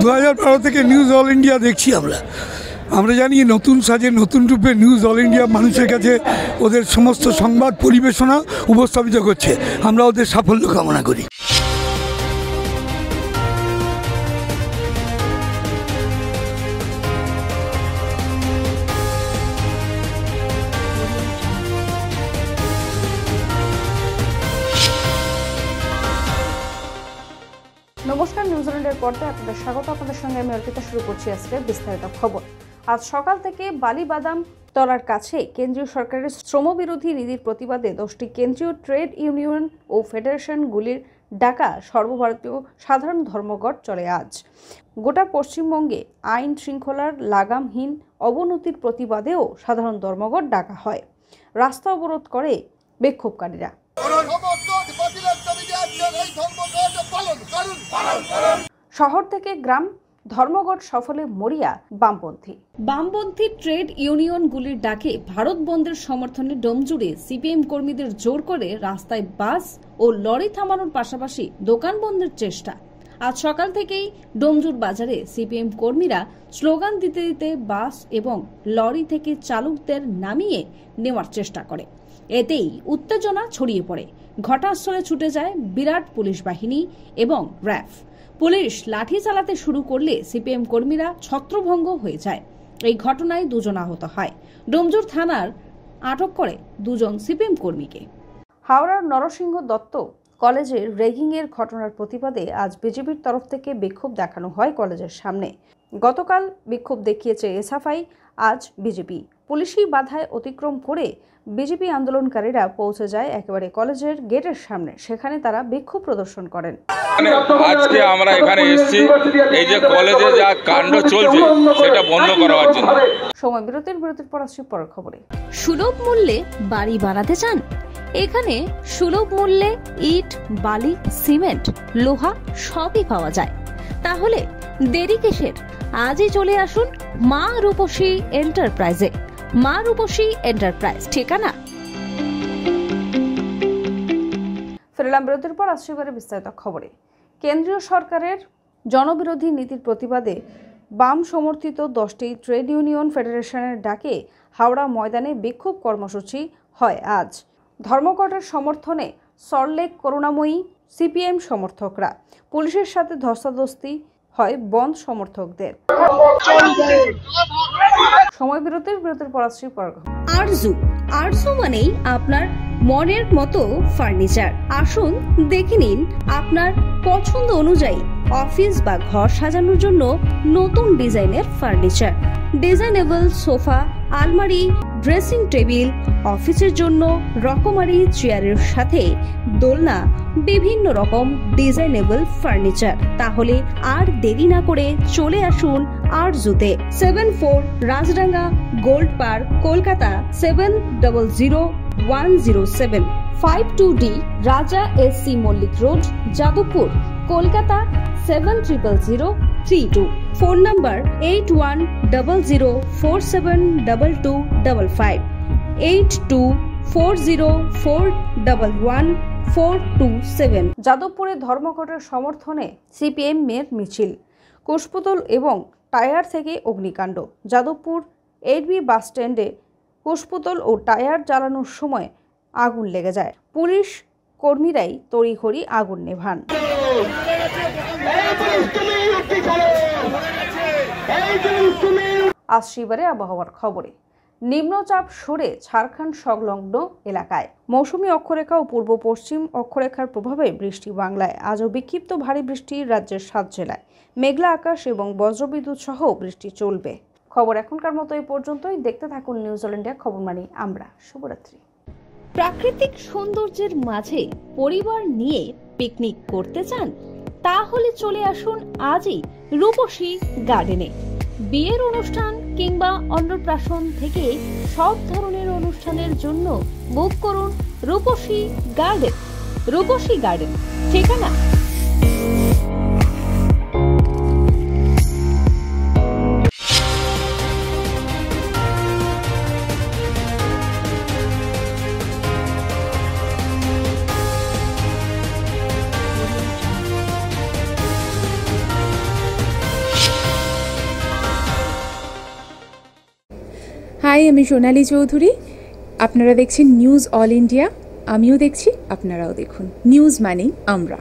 2012 থেকে news all India দেখছি আমরা জানি নতুন সাজে নতুন রূপে নিউজ অল ইন্ডিয়া মানুষের কাছে ওদের সমস্ত সংবাদ পরিবেশনা উপস্থাপিত করছে। আমরা ওদের সাফল্য কামনা করি। নমস্কার, নিউজিল্যান্ডের পর্দায় আপনাদের স্বাগত। আপনাদের সঙ্গে আমি অর্পিতা। শুরু করছি আজকের বিস্তারিত খবর। আজ সকাল থেকে বালিবাদাম তলার কাছে কেন্দ্রীয় সরকারের শ্রমবিরোধী নীতির প্রতিবাদে 10টি কেন্দ্রীয় ট্রেড ইউনিয়ন ও ফেডারেশনগুলির ডাকা সর্বভারতীয় সাধারণ ধর্মঘট চলে আজ। গোটা পশ্চিমবঙ্গে আইন শৃঙ্খলার লাগামহীন অবনতির প্রতিবাদেও সাধারণ ধর্মঘট ডাকা হয়। রাস্তা অবরোধ করে বিক্ষোভকারীরা। শহর থেকে গ্রাম ধর্মঘট সফলে মরিয়া বামপন্থী ট্রেড ইউনিয়নগুলির ডাকে ভারত বন্ধের সমর্থনে ডোমজুড়ে সিপিএম কর্মীদের জোর করে রাস্তায় বাস ও লরি থামানোর পাশাপাশি দোকান বন্ধের চেষ্টা। আজ সকাল থেকেই ডোমজুর বাজারে সিপিএম কর্মীরা স্লোগান দিতে দিতে বাস এবং লরি থেকে চালকদের নামিয়ে নেওয়ার চেষ্টা করে। এতেই উত্তেজনা ছড়িয়ে পড়ে। ঘটনাস্থলে ছুটে যায় বিরাট পুলিশ বাহিনী এবং র্যাফ। পুলিশ লাঠি চালাতে শুরু করলে সিপিএম কর্মীরা ছত্রভঙ্গ হয়ে যায়। এই ঘটনায় 2 জন আহত হয়। ডোমজুর থানার আটক করে 2 জন সিপিএম কর্মীকে। হাওড়ার নরসিংহ দত্ত কলেজের র্যাগিংয়ের ঘটনার প্রতিবাদে আজ বিজেপির তরফ থেকে বিক্ষোভ দেখানো হয় কলেজের সামনে। গতকাল বিক্ষোভ দেখিয়েছে এসএফআই, আজ বিজেপি। পুলিশি বাধায় অতিক্রম করে বিজেপি আন্দোলনকারীরা পৌঁছে যায় একেবারে কলেজের গেটের সামনে। সেখানে তারা বিক্ষোভ প্রদর্শন করেন। আজকে আমরা এখানে এসেছি এই যে কলেজে যা কাণ্ড চলছে সেটা বন্ধ করার জন্য। সময় বিরতির পর আসছি পরের খবরে। সুলভ মূল্যে বাড়ি বানাতে চান? এখানে সুলভ মূল্যে ইট, বালি, সিমেন্ট, লোহা সবই পাওয়া যায়। তাহলে দেরি কিসের? আজই চলে আসুন মা রূপসী এন্টারপ্রাইজে। মা রূপসী এন্টারপ্রাইজ ঠিকানা। ফেরলাম বিরতির পর আসছি এবারে বিস্তারিত খবরে। কেন্দ্রীয় সরকারের জনবিরোধী নীতির প্রতিবাদে বাম সমর্থিত 10টি ট্রেড ইউনিয়ন ফেডারেশনের ডাকে হাওড়া ময়দানে বিক্ষোভ কর্মসূচি হয় আজ। ধর্মঘটের সমর্থনে সল্টলেক করুণাময়ী সিপিএম সমর্থকরা। পুলিশের সাথে ধস্তাধস্তি হয় বন্ধ সমর্থকদের। সময় বিরতির পর আসছি পরের খবর। আরজু মানেই আপনার মনের মতো ফার্নিচার। আসুন দেখে নিন আপনার পছন্দ অনুযায়ী অফিস বা ঘর সাজানোর জন্য নতুন ডিজাইনের ফার্নিচার। ডিজাইনেবল সোফা, আলমারি, ড্রেসিং টেবিল, অফিসের জন্য রকমারি চেয়ারের সাথে দোলনা, বিভিন্ন রকম ডিজাইনেবল ফার্নিচার। তাহলে আর দেরি না করে চলে আসুন আরজুতে। 74 Rajdanga gold park, Kolkata 700107। 52D Raja S C Mallick road, Jadavpur, Kolkata 700032। Phone number 8100472255 8240411427। যাদবপুরে ধর্মঘটের সমর্থনে সিপিএম এর মিছিল। কুশপুতল এবং টায়ার থেকে অগ্নিকাণ্ড। যাদবপুর 8B বাস স্ট্যান্ডে কুশপুতল ও টায়ার জ্বালানোর সময় আগুন লেগে যায়। পুলিশ কর্মীরাই তড়িঘড়ি আগুন নেভান। আসছি এবারে আবহাওয়ার খবরে। নিম্নচাপ সরে ঝাড়খণ্ড সংলগ্ন এলাকায়। মৌসুমী অক্ষরেখা ও পূর্ব পশ্চিম অক্ষরেখার প্রভাবে বৃষ্টি বাংলায়। আজও বিক্ষিপ্ত ভারী বৃষ্টি রাজ্যের 7 জেলায়। মেঘলা আকাশ এবং বজ্রবিদ্যুৎ সহ বৃষ্টি চলবে। খবর এখনকার মতো এই পর্যন্তই। দেখতে থাকুন নিউজিল্যান্ডের খবর মানে আমরা। শুভরাত্রি। প্রাকৃতিক সৌন্দর্যের মাঝে পরিবার নিয়ে পিকনিক করতে চান? তাহলে চলে আসুন আজই রূপসী গার্ডেনে। বিয়ের অনুষ্ঠান কিংবা অন্নপ্রাশন থেকে সব ধরনের অনুষ্ঠানের জন্য বুক করুন রূপসী গার্ডেন। রূপসী গার্ডেন ঠিকানা। হাই, আমি সোনালী চৌধুরী। আপনারা দেখছেন নিউজ অল ইন্ডিয়া। আমিও দেখছি, আপনারাও দেখুন। নিউজ মানেই আমরা।